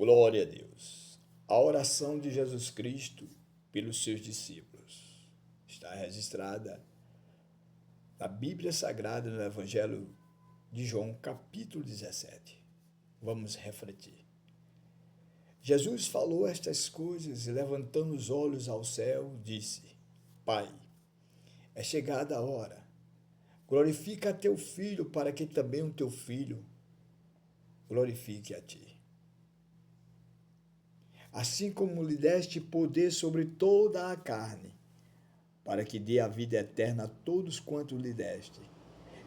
Glória a Deus. A oração de Jesus Cristo pelos seus discípulos está registrada na Bíblia Sagrada, no Evangelho de João, capítulo 17. Vamos refletir. Jesus falou estas coisas e, levantando os olhos ao céu, disse: Pai, é chegada a hora. Glorifica a teu Filho, para que também o teu Filho glorifique a ti. Assim como lhe deste poder sobre toda a carne, para que dê a vida eterna a todos quanto lhe deste.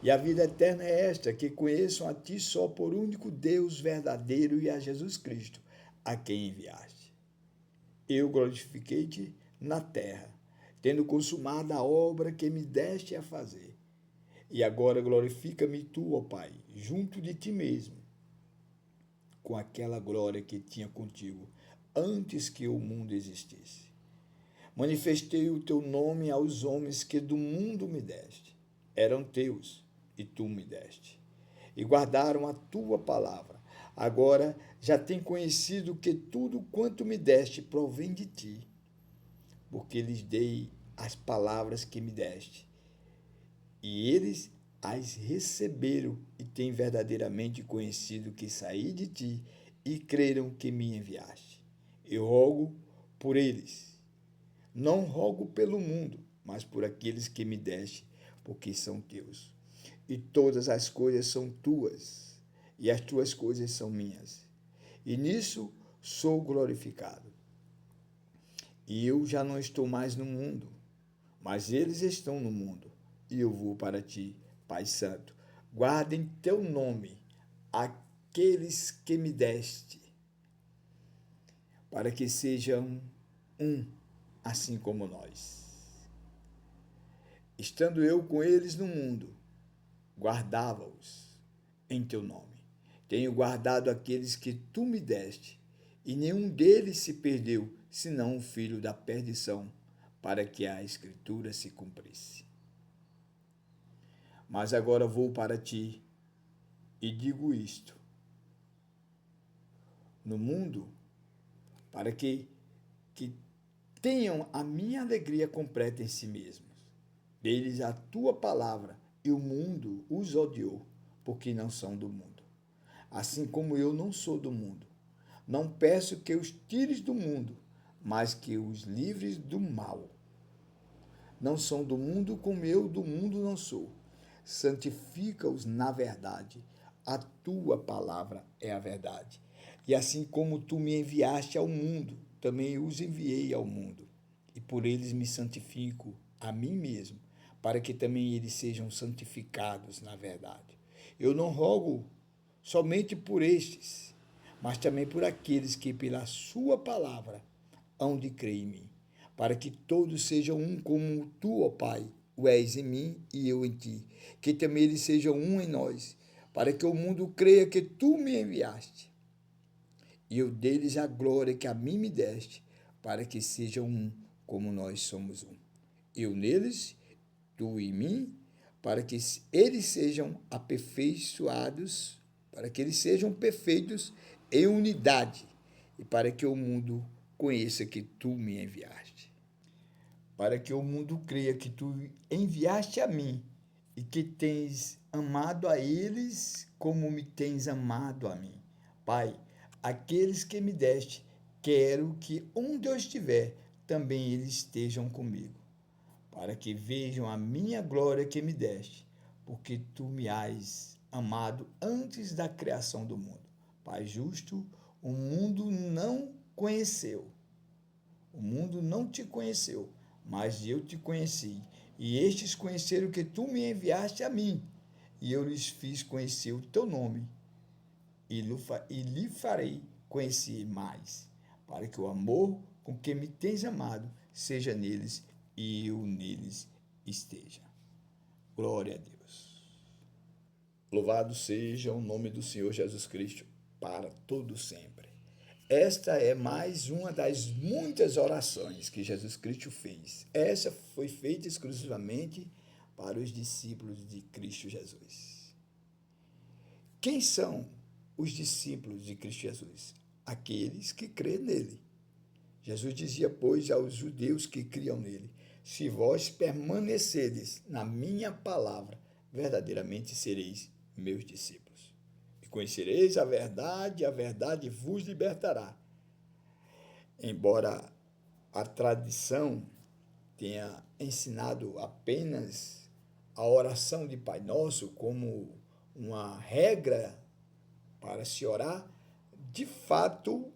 E a vida eterna é esta, que conheçam a ti só por único Deus verdadeiro e a Jesus Cristo, a quem enviaste. Eu glorifiquei-te na terra, tendo consumado a obra que me deste a fazer. E agora glorifica-me tu, ó Pai, junto de ti mesmo, com aquela glória que tinha contigo, antes que o mundo existisse. Manifestei o teu nome aos homens que do mundo me deste. Eram teus, e tu me deste. E guardaram a tua palavra. Agora já têm conhecido que tudo quanto me deste provém de ti, porque lhes dei as palavras que me deste. E eles as receberam e têm verdadeiramente conhecido que saí de ti e creram que me enviaste. Eu rogo por eles. Não rogo pelo mundo, mas por aqueles que me deste, porque são teus. E todas as coisas são tuas, e as tuas coisas são minhas. E nisso sou glorificado. E eu já não estou mais no mundo, mas eles estão no mundo. E eu vou para ti, Pai Santo. Guardem teu nome, aqueles que me deste, para que sejam um, assim como nós. Estando eu com eles no mundo, guardava-os em teu nome. Tenho guardado aqueles que tu me deste, e nenhum deles se perdeu, senão o filho da perdição, para que a Escritura se cumprisse. Mas agora vou para ti e digo isto: no mundo, para que tenham a minha alegria completa em si mesmos. Deles a tua palavra, e o mundo os odiou, porque não são do mundo. Assim como eu não sou do mundo. Não peço que os tires do mundo, mas que os livres do mal. Não são do mundo como eu do mundo não sou. Santifica-os na verdade. A tua palavra é a verdade. E assim como tu me enviaste ao mundo, também os enviei ao mundo. E por eles me santifico a mim mesmo, para que também eles sejam santificados na verdade. Eu não rogo somente por estes, mas também por aqueles que pela sua palavra hão de crer em mim, para que todos sejam um como tu, ó Pai, o és em mim e eu em ti, que também eles sejam um em nós, para que o mundo creia que tu me enviaste. E eu dei-lhes a glória que a mim me deste, para que sejam um como nós somos um. Eu neles, tu em mim, para que eles sejam aperfeiçoados, para que eles sejam perfeitos em unidade, e para que o mundo conheça que tu me enviaste. Para que o mundo creia que tu enviaste a mim e que tens amado a eles como me tens amado a mim. Pai, aqueles que me deste, quero que onde eu estiver, também eles estejam comigo, para que vejam a minha glória que me deste, porque tu me has amado antes da criação do mundo. Pai justo, o mundo não conheceu. O mundo não te conheceu, mas eu te conheci. E estes conheceram que tu me enviaste a mim, e eu lhes fiz conhecer o teu nome, e lhe farei conhecer mais, para que o amor com que me tens amado seja neles e eu neles esteja. Glória a Deus. Louvado seja o nome do Senhor Jesus Cristo para todo sempre. Esta é mais uma das muitas orações que Jesus Cristo fez. Essa foi feita exclusivamente para os discípulos de Cristo Jesus. Quem são os discípulos de Cristo Jesus? aqueles que crêem nele. Jesus dizia, pois, aos judeus que criam nele: se vós permanecerdes na minha palavra, verdadeiramente sereis meus discípulos. E conhecereis a verdade vos libertará. Embora a tradição tenha ensinado apenas a oração de Pai Nosso como uma regra para se orar, de fato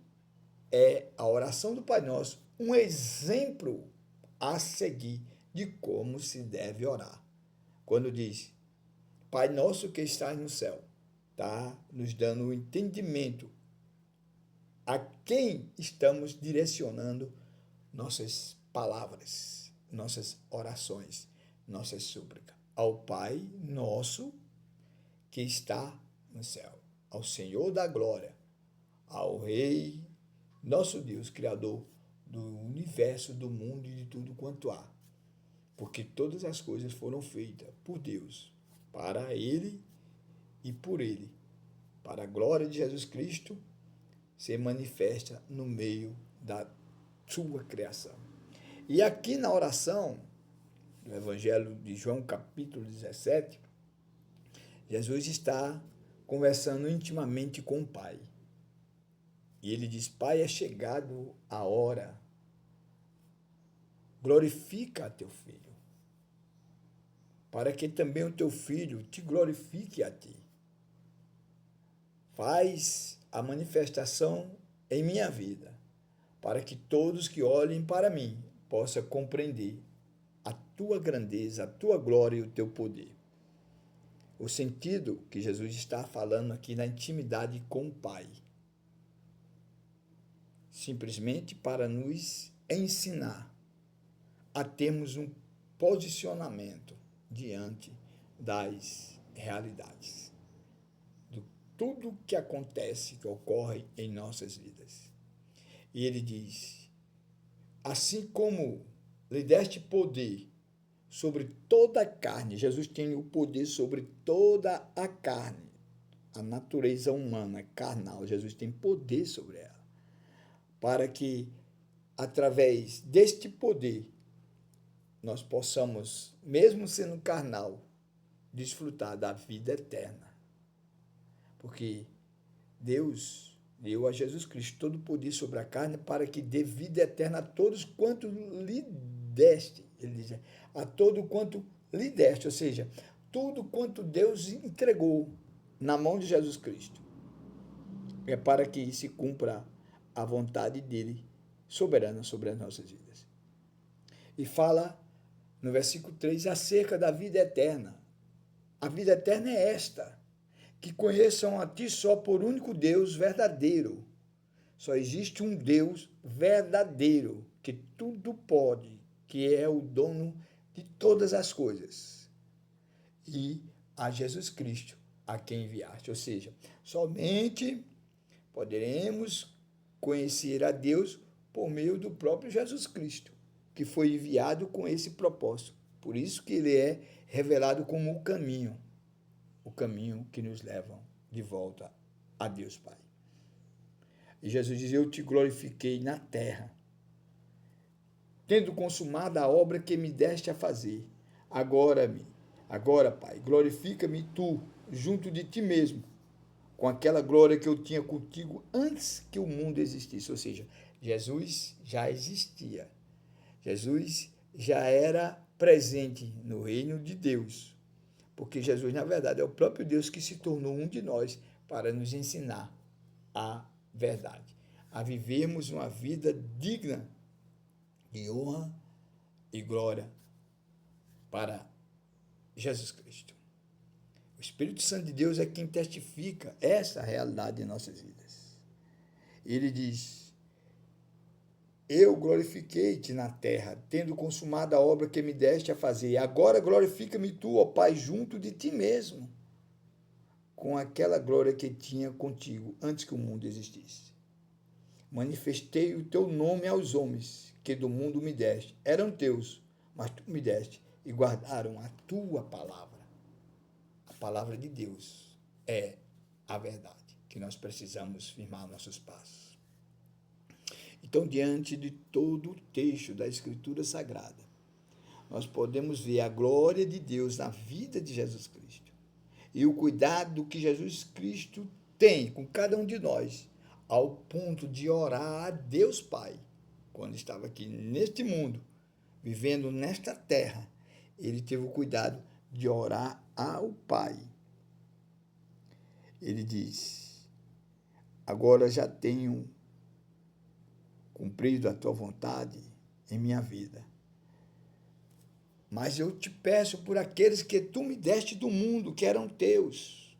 é a oração do Pai Nosso um exemplo a seguir de como se deve orar. Quando diz, Pai Nosso que estás no céu, está nos dando o entendimento a quem estamos direcionando nossas palavras, nossas orações, nossas súplicas. Ao Pai Nosso que está no céu, ao Senhor da glória, ao Rei, nosso Deus, Criador do universo, do mundo e de tudo quanto há. Porque todas as coisas foram feitas por Deus, para Ele e por Ele, para a glória de Jesus Cristo se manifesta no meio da sua criação. E aqui na oração, no Evangelho de João, capítulo 17, Jesus está conversando intimamente com o Pai. E ele diz, Pai, é chegado a hora, glorifica teu filho, para que também o teu filho te glorifique a ti. Faz a manifestação em minha vida, para que todos que olhem para mim possam compreender a tua grandeza, a tua glória e o teu poder. O sentido que Jesus está falando aqui na intimidade com o Pai, simplesmente para nos ensinar a termos um posicionamento diante das realidades, de tudo que acontece, que ocorre em nossas vidas. E ele diz, assim como lhe deste poder sobre toda a carne, Jesus tem o poder sobre toda a carne, a natureza humana, carnal, Jesus tem poder sobre ela, para que, através deste poder, nós possamos, mesmo sendo carnal, desfrutar da vida eterna. Porque Deus deu a Jesus Cristo todo o poder sobre a carne para que dê vida eterna a todos quanto lhe deste. Ele diz, a todo quanto lhe deste, ou seja, tudo quanto Deus entregou na mão de Jesus Cristo. É para que se cumpra a vontade dele, soberana sobre as nossas vidas. E fala no versículo 3 acerca da vida eterna. A vida eterna é esta, que conheçam a ti só por único Deus verdadeiro. Só existe um Deus verdadeiro, que tudo pode, que é o dono de todas as coisas. E a Jesus Cristo, a quem enviaste. Ou seja, somente poderemos conhecer a Deus por meio do próprio Jesus Cristo, que foi enviado com esse propósito. Por isso que ele é revelado como o caminho que nos leva de volta a Deus Pai. E Jesus diz, eu te glorifiquei na terra, tendo consumado a obra que me deste a fazer. Agora, Pai, glorifica-me tu, junto de ti mesmo, com aquela glória que eu tinha contigo antes que o mundo existisse. Ou seja, Jesus já existia. Jesus já era presente no reino de Deus. Porque Jesus, na verdade, é o próprio Deus que se tornou um de nós para nos ensinar a verdade, a vivermos uma vida digna de honra e glória para Jesus Cristo. O Espírito Santo de Deus é quem testifica essa realidade em nossas vidas. Ele diz, eu glorifiquei-te na terra, tendo consumado a obra que me deste a fazer. Agora glorifica-me tu, ó Pai, junto de ti mesmo, com aquela glória que tinha contigo antes que o mundo existisse. Manifestei o teu nome aos homens, que do mundo me deste. Eram teus, mas tu me deste, e guardaram a tua palavra. A palavra de Deus é a verdade, que nós precisamos firmar nossos passos. Então, diante de todo o texto da Escritura Sagrada, nós podemos ver a glória de Deus na vida de Jesus Cristo e o cuidado que Jesus Cristo tem com cada um de nós, ao ponto de orar a Deus Pai, quando estava aqui neste mundo, vivendo nesta terra, ele teve o cuidado de orar ao Pai. Ele diz: agora já tenho cumprido a tua vontade em minha vida, mas eu te peço por aqueles que tu me deste do mundo, que eram teus,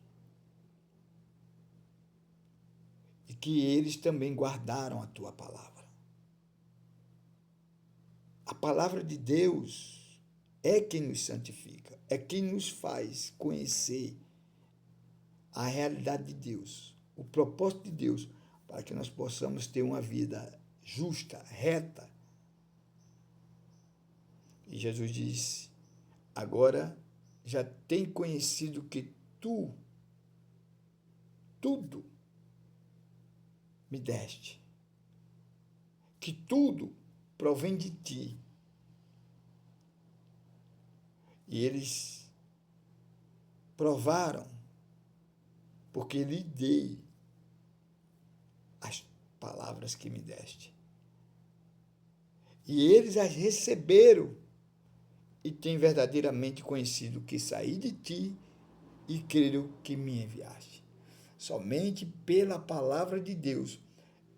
e que eles também guardaram a tua palavra. A palavra de Deus é quem nos santifica, é quem nos faz conhecer a realidade de Deus, o propósito de Deus, para que nós possamos ter uma vida justa, reta. E Jesus diz: agora já tem conhecido que tu tudo me deste, que tudo provém de ti. E eles provaram, porque lhe dei as palavras que me deste. E eles as receberam e têm verdadeiramente conhecido que saí de ti e creram que me enviaste. Somente pela palavra de Deus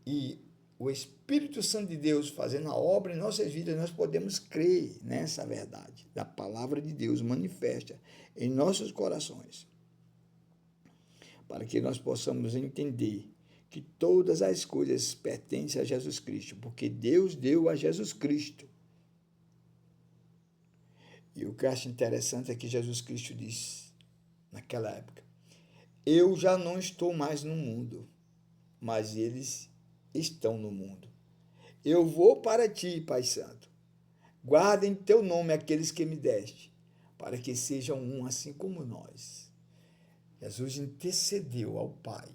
e o Espírito Santo de Deus fazendo a obra em nossas vidas, nós podemos crer nessa verdade da palavra de Deus manifesta em nossos corações, para que nós possamos entender que todas as coisas pertencem a Jesus Cristo, porque Deus deu a Jesus Cristo. E o que eu acho interessante é que Jesus Cristo disse, naquela época: eu já não estou mais no mundo, mas eles estão no mundo. Eu vou para ti, Pai Santo. Guarda em teu nome aqueles que me deste, para que sejam um assim como nós. Jesus intercedeu ao Pai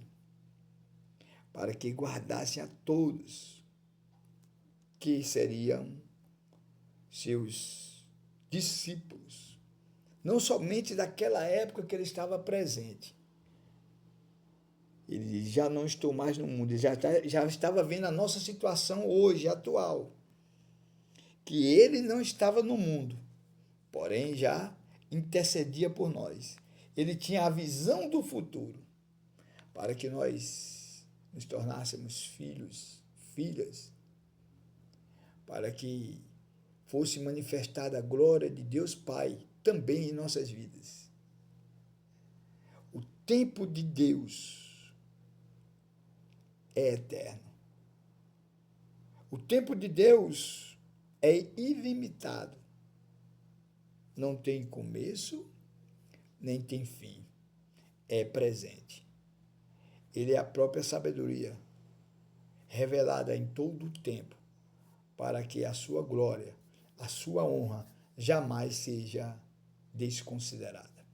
para que guardassem a todos que seriam seus discípulos, não somente daquela época que ele estava presente. Ele já não estou mais no mundo, ele já estava vendo a nossa situação hoje, atual, que ele não estava no mundo, porém já intercedia por nós. Ele tinha a visão do futuro, para que nós nos tornássemos filhos, filhas, para que fosse manifestada a glória de Deus Pai também em nossas vidas. O tempo de Deus é eterno. O tempo de Deus é ilimitado. Não tem começo, nem tem fim. É presente. Ele é a própria sabedoria, revelada em todo o tempo, para que a sua glória, a sua honra, jamais seja desconsiderada.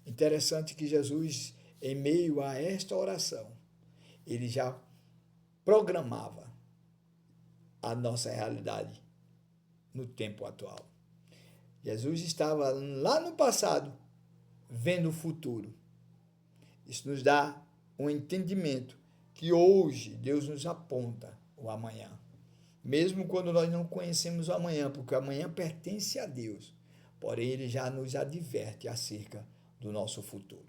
Interessante que Jesus, em meio a esta oração, ele já programava a nossa realidade no tempo atual. Jesus estava lá no passado, vendo o futuro. Isso nos dá um entendimento que hoje Deus nos aponta o amanhã. Mesmo quando nós não conhecemos o amanhã, porque o amanhã pertence a Deus, porém ele já nos adverte acerca do nosso futuro.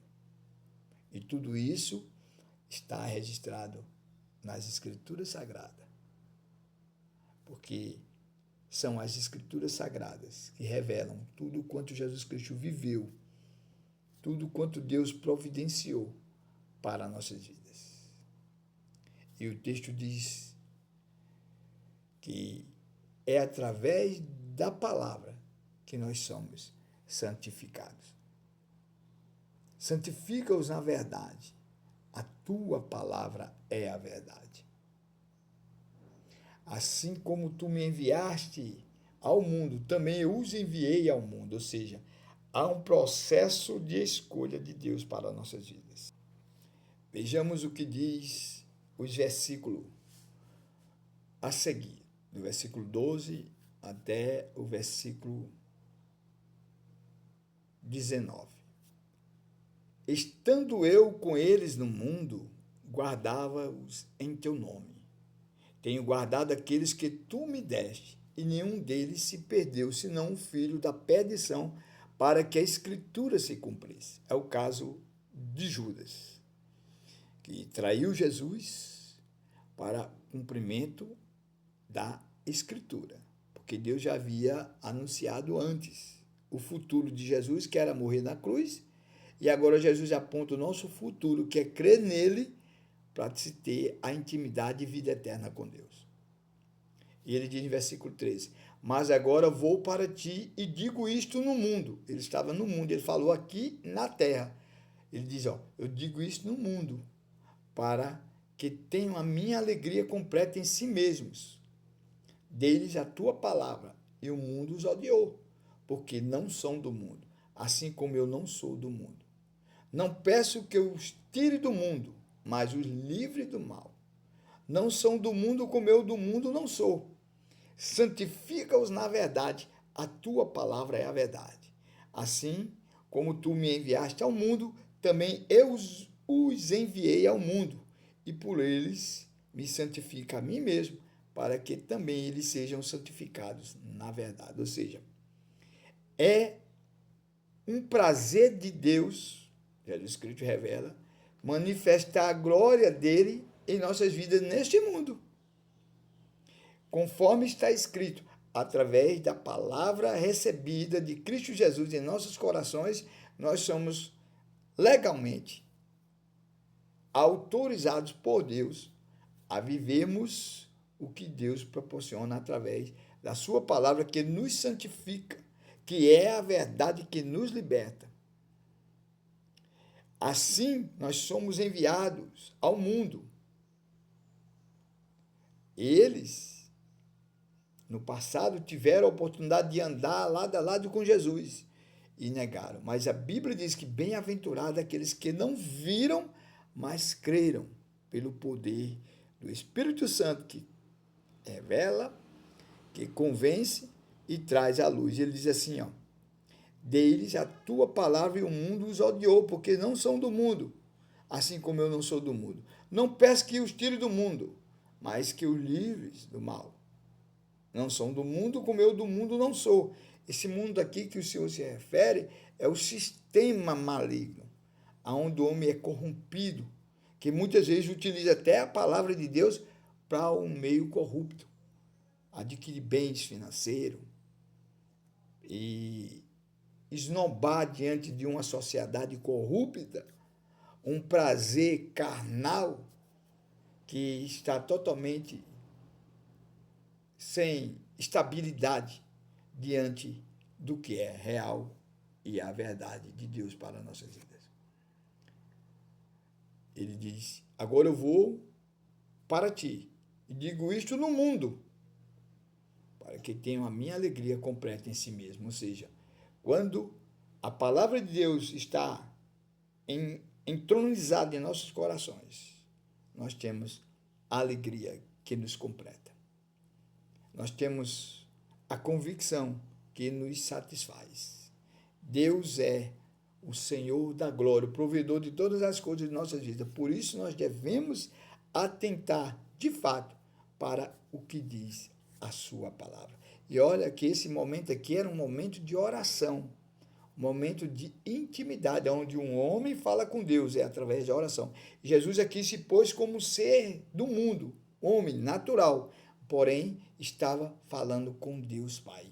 E tudo isso está registrado nas Escrituras Sagradas, porque são as Escrituras Sagradas que revelam tudo quanto Jesus Cristo viveu, tudo quanto Deus providenciou para nossas vidas. E o texto diz que é através da palavra que nós somos santificados. Santifica-os na verdade. A tua palavra é a verdade. Assim como tu me enviaste ao mundo, também eu os enviei ao mundo. Ou seja, há um processo de escolha de Deus para nossas vidas. Vejamos o que diz os versículos a seguir, do versículo 12 até o versículo 19. Estando eu com eles no mundo, guardava-os em teu nome. Tenho guardado aqueles que tu me deste, e nenhum deles se perdeu, senão o filho da perdição, para que a Escritura se cumprisse. É o caso de Judas, que traiu Jesus para cumprimento da Escritura, porque Deus já havia anunciado antes o futuro de Jesus, que era morrer na cruz, e agora Jesus aponta o nosso futuro, que é crer nele, para se ter a intimidade e vida eterna com Deus. E ele diz em versículo 13, mas agora vou para ti e digo isto no mundo. Ele estava no mundo, ele falou aqui na terra. Ele diz, eu digo isto no mundo, para que tenham a minha alegria completa em si mesmos. Dê-lhes a tua palavra, e o mundo os odiou, porque não são do mundo, assim como eu não sou do mundo. Não peço que eu os tire do mundo, mas os livre do mal. Não são do mundo como eu do mundo não sou. Santifica-os na verdade, a tua palavra é a verdade. Assim como tu me enviaste ao mundo, também eu os enviei ao mundo, e por eles me santifica a mim mesmo, para que também eles sejam santificados na verdade. Ou seja, é um prazer de Deus, Jesus Cristo revela, manifestar a glória dele em nossas vidas neste mundo. Conforme está escrito, através da palavra recebida de Cristo Jesus em nossos corações, nós somos legalmente autorizados por Deus a vivermos o que Deus proporciona através da sua palavra, que nos santifica, que é a verdade que nos liberta. Assim, nós somos enviados ao mundo. Eles, no passado, tiveram a oportunidade de andar lado a lado com Jesus e negaram. Mas a Bíblia diz que bem-aventurados aqueles que não viram, mas creram pelo poder do Espírito Santo, que revela, que convence e traz à luz. Ele diz assim, deles a tua palavra e o mundo os odiou, porque não são do mundo, assim como eu não sou do mundo. Não peço que os tire do mundo, mas que os livres do mal. Não são do mundo como eu do mundo não sou. Esse mundo aqui que o Senhor se refere é o sistema maligno, onde o homem é corrompido, que muitas vezes utiliza até a palavra de Deus para um meio corrupto, adquirir bens financeiros e esnobar diante de uma sociedade corrupta um prazer carnal que está totalmente sem estabilidade diante do que é real e a verdade de Deus para nossas vidas. Ele diz, agora eu vou para ti e digo isto no mundo, para que tenham a minha alegria completa em si mesmo. Ou seja, quando a palavra de Deus está entronizada em nossos corações, nós temos a alegria que nos completa. Nós temos a convicção que nos satisfaz. Deus é o Senhor da glória, o provedor de todas as coisas de nossas vidas. Por isso nós devemos atentar, de fato, para o que diz a sua palavra. E olha que esse momento aqui era um momento de oração, um momento de intimidade, onde um homem fala com Deus, é através da oração. Jesus aqui se pôs como ser do mundo, homem natural, porém estava falando com Deus Pai,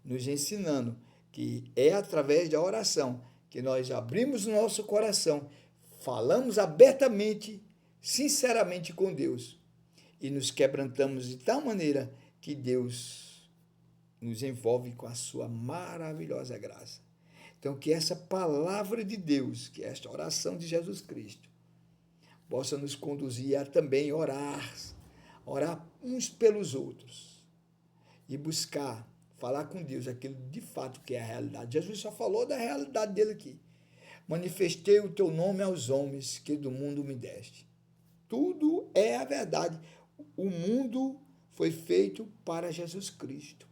nos ensinando que é através da oração que nós abrimos o nosso coração, falamos abertamente, sinceramente com Deus e nos quebrantamos de tal maneira que Deus nos envolve com a sua maravilhosa graça. Então, que essa palavra de Deus, que esta oração de Jesus Cristo, possa nos conduzir a também orar uns pelos outros e buscar falar com Deus aquilo de fato que é a realidade. Jesus só falou da realidade dele aqui. Manifestei o teu nome aos homens que do mundo me deste. Tudo é a verdade. o mundo foi feito para Jesus Cristo.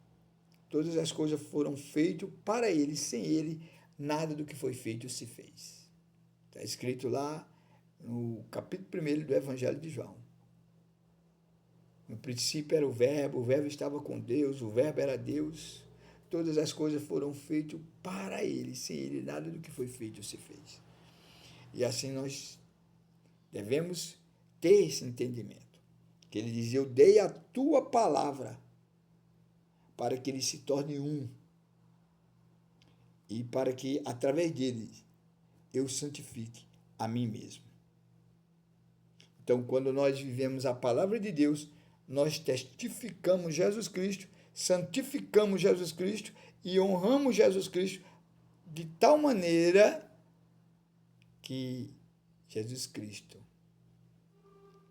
Todas as coisas foram feitas para ele. Sem ele, nada do que foi feito se fez. Está escrito lá no capítulo 1 do Evangelho de João. No princípio era o Verbo estava com Deus, o Verbo era Deus. Todas as coisas foram feitas para ele. Sem ele, nada do que foi feito se fez. E assim nós devemos ter esse entendimento. Que ele diz, eu dei a tua palavra para que ele se torne um. E para que, através dele, eu santifique a mim mesmo. Então, quando nós vivemos a palavra de Deus, nós testificamos Jesus Cristo, santificamos Jesus Cristo e honramos Jesus Cristo de tal maneira que Jesus Cristo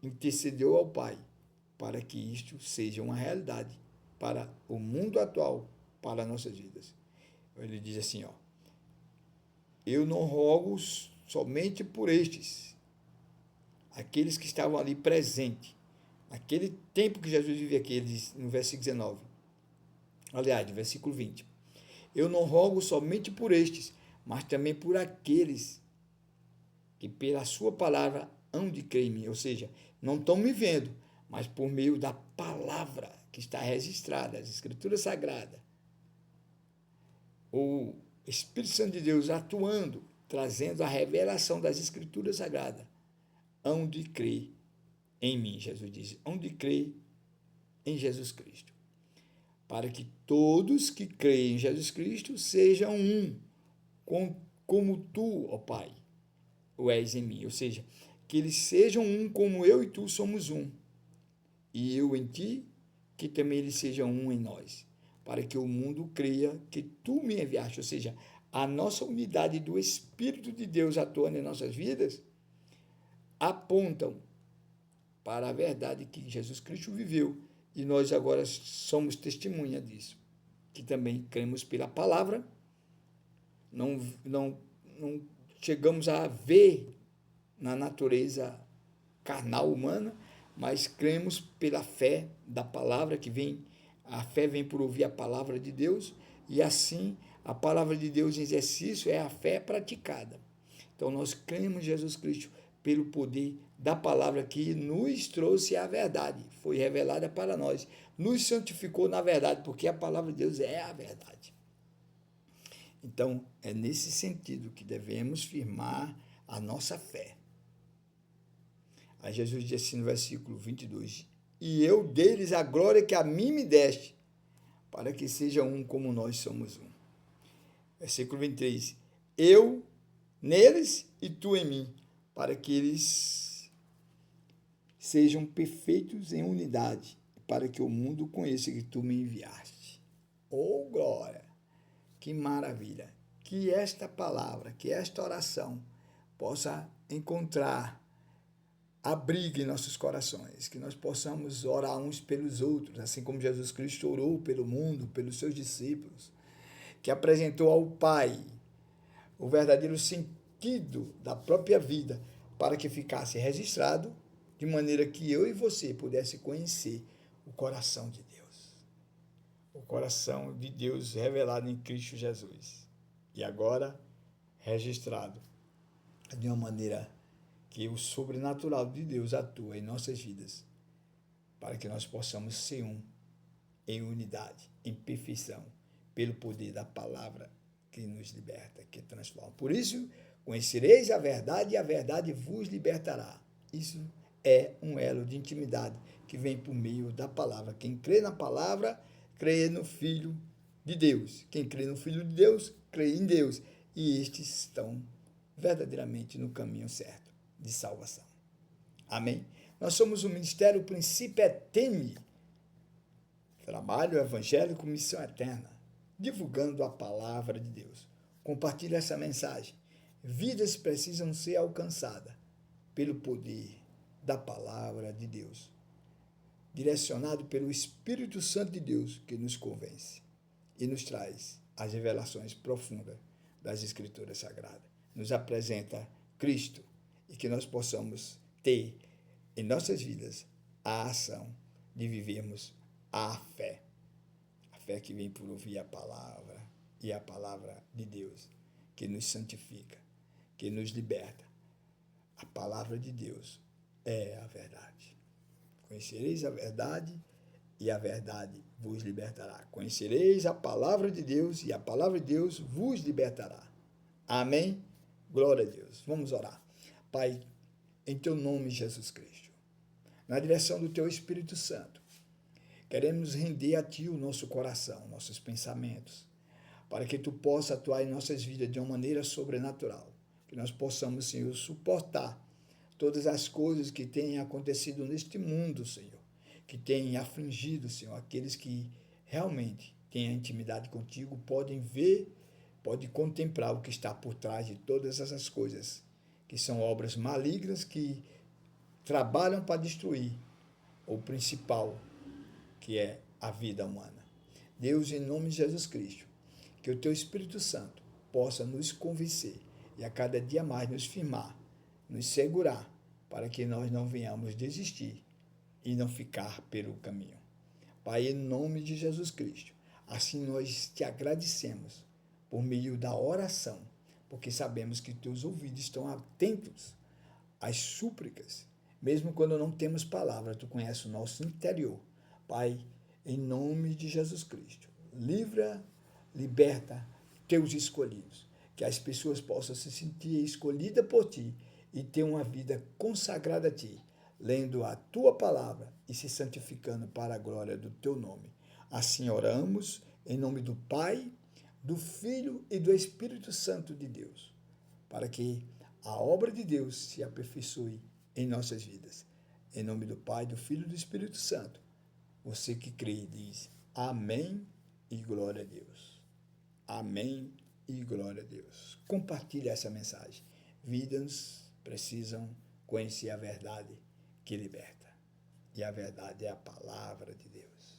intercedeu ao Pai para que isto seja uma realidade para o mundo atual, para nossas vidas. Ele diz assim, eu não rogo somente por estes, aqueles que estavam ali presentes, naquele tempo que Jesus vivia aqui, ele diz no versículo 19, aliás, no versículo 20, eu não rogo somente por estes, mas também por aqueles que pela sua palavra hão de crer em mim, ou seja, não estão me vendo, mas por meio da palavra que está registrada, as Escrituras Sagradas, o Espírito Santo de Deus atuando, trazendo a revelação das Escrituras Sagradas, hão de crer em mim, Jesus diz, hão de crer em Jesus Cristo, para que todos que creem em Jesus Cristo sejam um, como tu, ó Pai, o és em mim, ou seja, que eles sejam um como eu e tu somos um, e eu em ti, que também eles sejam um em nós, para que o mundo creia que tu me enviaste, ou seja, a nossa unidade do Espírito de Deus atuando em nossas vidas, apontam para a verdade que Jesus Cristo viveu, e nós agora somos testemunha disso, que também cremos pela palavra, não chegamos a ver na natureza carnal humana, mas cremos pela fé da palavra que vem, a fé vem por ouvir a palavra de Deus, e assim a palavra de Deus em exercício é a fé praticada. Então nós cremos em Jesus Cristo pelo poder da palavra que nos trouxe a verdade, foi revelada para nós, nos santificou na verdade, porque a palavra de Deus é a verdade. Então, é nesse sentido que devemos firmar a nossa fé. Aí Jesus diz assim no versículo 22, e eu dei-lhes a glória que a mim me deste, para que sejam um como nós somos um. Versículo 23, eu neles e tu em mim, para que eles sejam perfeitos em unidade, para que o mundo conheça que tu me enviaste. Oh, glória! Que maravilha! Que esta palavra, que esta oração possa encontrar abrigo em nossos corações, que nós possamos orar uns pelos outros, assim como Jesus Cristo orou pelo mundo, pelos seus discípulos, que apresentou ao Pai o verdadeiro sentido da própria vida, para que ficasse registrado, de maneira que eu e você pudesse conhecer o coração de Deus. O coração de Deus revelado em Cristo Jesus. E agora, registrado de uma maneira que o sobrenatural de Deus atua em nossas vidas, para que nós possamos ser um, em unidade, em perfeição, pelo poder da palavra que nos liberta, que transforma. Por isso, conhecereis a verdade e a verdade vos libertará. Isso é um elo de intimidade que vem por meio da palavra. Quem crê na palavra, crê no Filho de Deus. Quem crê no Filho de Deus, crê em Deus. E estes estão verdadeiramente no caminho certo de salvação. Amém? Nós somos o Ministério Princípio Etene, trabalho evangélico, missão eterna, divulgando a palavra de Deus. Compartilhe essa mensagem. Vidas precisam ser alcançadas pelo poder da palavra de Deus, direcionado pelo Espírito Santo de Deus, que nos convence e nos traz as revelações profundas das Escrituras Sagradas. Nos apresenta Cristo, e que nós possamos ter em nossas vidas a ação de vivermos a fé. A fé que vem por ouvir a palavra, e a palavra de Deus, que nos santifica, que nos liberta. A palavra de Deus é a verdade. Conhecereis a verdade, e a verdade vos libertará. Conhecereis a palavra de Deus, e a palavra de Deus vos libertará. Amém? Glória a Deus. Vamos orar. Pai, em teu nome, Jesus Cristo, na direção do teu Espírito Santo, queremos render a ti o nosso coração, nossos pensamentos, para que tu possa atuar em nossas vidas de uma maneira sobrenatural, que nós possamos, Senhor, suportar todas as coisas que têm acontecido neste mundo, Senhor, que têm afligido, Senhor, aqueles que realmente têm a intimidade contigo, podem ver, podem contemplar o que está por trás de todas essas coisas, que são obras malignas que trabalham para destruir o principal, que é a vida humana. Deus, em nome de Jesus Cristo, que o teu Espírito Santo possa nos convencer e a cada dia mais nos firmar, nos segurar, para que nós não venhamos desistir e não ficar pelo caminho. Pai, em nome de Jesus Cristo, assim nós te agradecemos por meio da oração, porque sabemos que teus ouvidos estão atentos às súplicas, mesmo quando não temos palavra, tu conheces o nosso interior. Pai, em nome de Jesus Cristo, liberta teus escolhidos, que as pessoas possam se sentir escolhidas por ti e ter uma vida consagrada a ti, lendo a tua palavra e se santificando para a glória do teu nome. Assim oramos, em nome do Pai, do Filho e do Espírito Santo de Deus, para que a obra de Deus se aperfeiçoe em nossas vidas. Em nome do Pai, do Filho e do Espírito Santo. Você que crê diz amém e glória a Deus. Amém e glória a Deus. Compartilhe essa mensagem. Vidas precisam conhecer a verdade que liberta. E a verdade é a palavra de Deus.